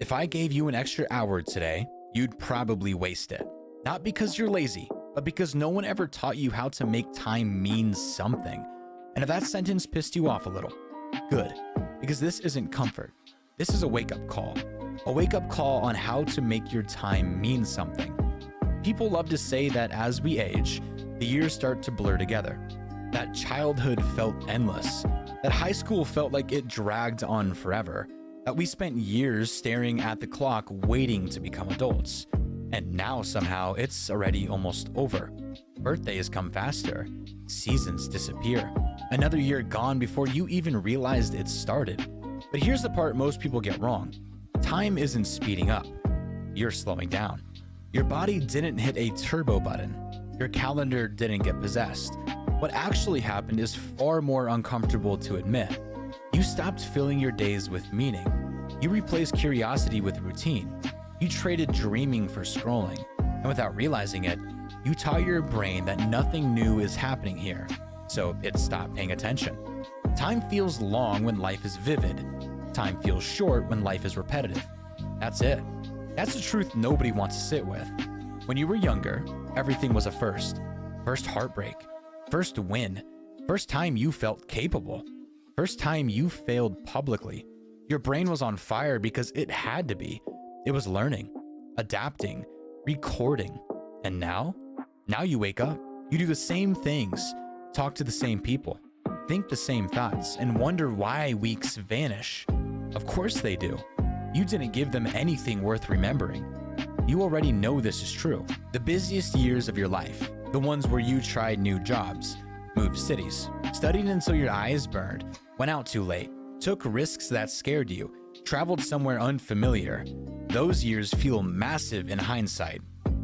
If I gave you an extra hour today, you'd probably waste it. Not because you're lazy, but because no one ever taught you how to make time mean something. And if that sentence pissed you off a little, good, because this isn't comfort. This is a wake-up call. A wake-up call on how to make your time mean something. People love to say that as we age, the years start to blur together. That childhood felt endless. That high school felt like it dragged on forever. That we spent years staring at the clock waiting to become adults. And now somehow it's already almost over. Birthdays come faster. Seasons disappear. Another year gone before you even realized it started. But here's the part most people get wrong. Time isn't speeding up. You're slowing down. Your body didn't hit a turbo button. Your calendar didn't get possessed. What actually happened is far more uncomfortable to admit. You stopped filling your days with meaning. You replaced curiosity with routine. You traded dreaming for scrolling. And without realizing it, you taught your brain that nothing new is happening here. So it stopped paying attention. Time feels long when life is vivid. Time feels short when life is repetitive. That's it. That's the truth nobody wants to sit with. When you were younger, everything was a first. First heartbreak. First win. First time you felt capable. First time you failed publicly. Your brain was on fire because it had to be. It was learning, adapting, recording. And now? Now you wake up. You do the same things, talk to the same people, think the same thoughts, and wonder why weeks vanish. Of course they do. You didn't give them anything worth remembering. You already know this is true. The busiest years of your life, the ones where you tried new jobs, moved cities, studied until your eyes burned, went out too late, took risks that scared you, traveled somewhere unfamiliar. Those years feel massive in hindsight,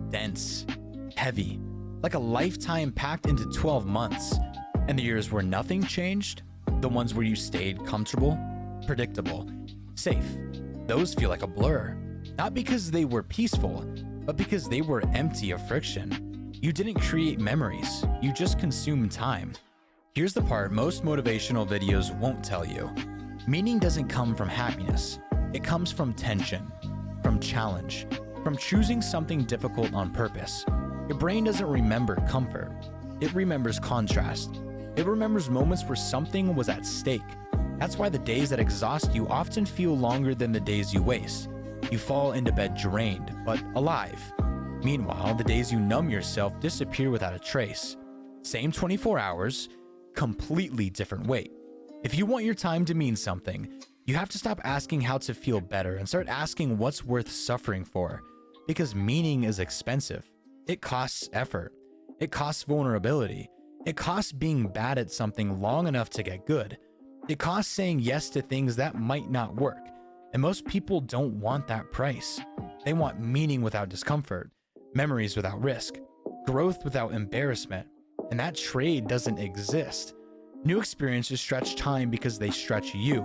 dense, heavy, like a lifetime packed into 12 months. And the years where nothing changed, the ones where you stayed comfortable, predictable, safe, those feel like a blur. Not because they were peaceful, but because they were empty of friction. You didn't create memories, you just consumed time. Here's the part most motivational videos won't tell you. Meaning doesn't come from happiness. It comes from tension, from challenge, from choosing something difficult on purpose. Your brain doesn't remember comfort. It remembers contrast. It remembers moments where something was at stake. That's why the days that exhaust you often feel longer than the days you waste. You fall into bed drained, but alive. Meanwhile, the days you numb yourself disappear without a trace. Same 24 hours, completely different weight. If you want your time to mean something, you have to stop asking how to feel better and start asking what's worth suffering for. Because meaning is expensive. It costs effort. It costs vulnerability. It costs being bad at something long enough to get good. It costs saying yes to things that might not work. And most people don't want that price. They want meaning without discomfort, memories without risk, growth without embarrassment. And that trade doesn't exist. New experiences stretch time because they stretch you.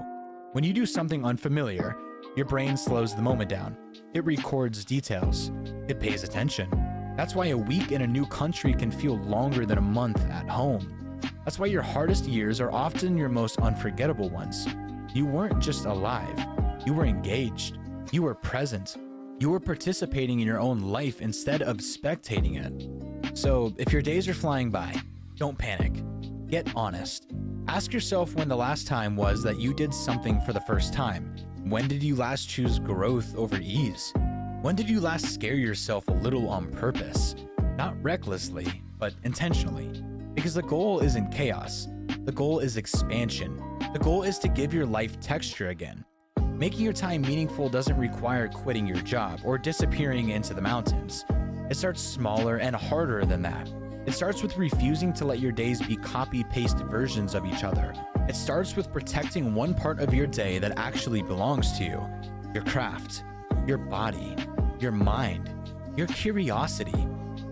When you do something unfamiliar, your brain slows the moment down. It records details. It pays attention. That's why a week in a new country can feel longer than a month at home. That's why your hardest years are often your most unforgettable ones. You weren't just alive. You were engaged. You were present. You were participating in your own life instead of spectating it. So if your days are flying by, don't panic. Get honest. Ask yourself when the last time was that you did something for the first time. When did you last choose growth over ease? When did you last scare yourself a little on purpose? Not recklessly, but intentionally. Because the goal isn't chaos. The goal is expansion. The goal is to give your life texture again. Making your time meaningful doesn't require quitting your job or disappearing into the mountains. It starts smaller and harder than that. It starts with refusing to let your days be copy-paste versions of each other. It starts with protecting one part of your day that actually belongs to you. Your craft, your body, your mind, your curiosity.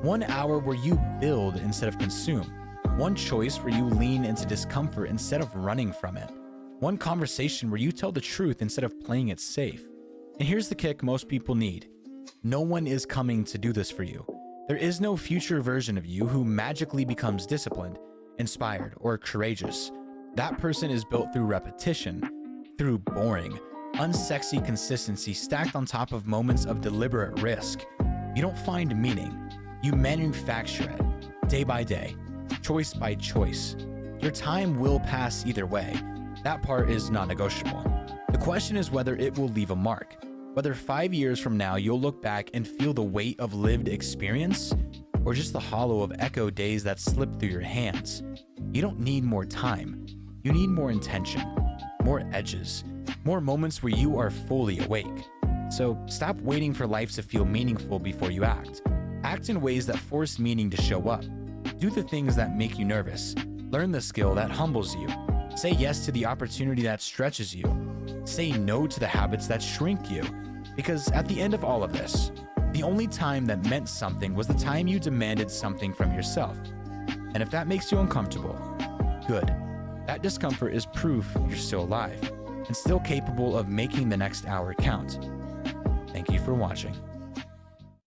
1 hour where you build instead of consume. One choice where you lean into discomfort instead of running from it. One conversation where you tell the truth instead of playing it safe. And here's the kick most people need. No one is coming to do this for you. There is no future version of you who magically becomes disciplined, inspired, or courageous. That person is built through repetition, through boring, unsexy consistency stacked on top of moments of deliberate risk. You don't find meaning, you manufacture it, day by day, choice by choice. Your time will pass either way. That part is not negotiable. The question is whether it will leave a mark, whether 5 years from now you'll look back and feel the weight of lived experience, or just the hollow of echo days that slip through your hands. You don't need more time. You need more intention, more edges, more moments where you are fully awake. So stop waiting for life to feel meaningful before you act. Act in ways that force meaning to show up. Do the things that make you nervous. Learn the skill that humbles you. Say yes to the opportunity that stretches you. Say no to the habits that shrink you. Because at the end of all of this, the only time that meant something was the time you demanded something from yourself. And if that makes you uncomfortable, good. That discomfort is proof you're still alive and still capable of making the next hour count. Thank you for watching.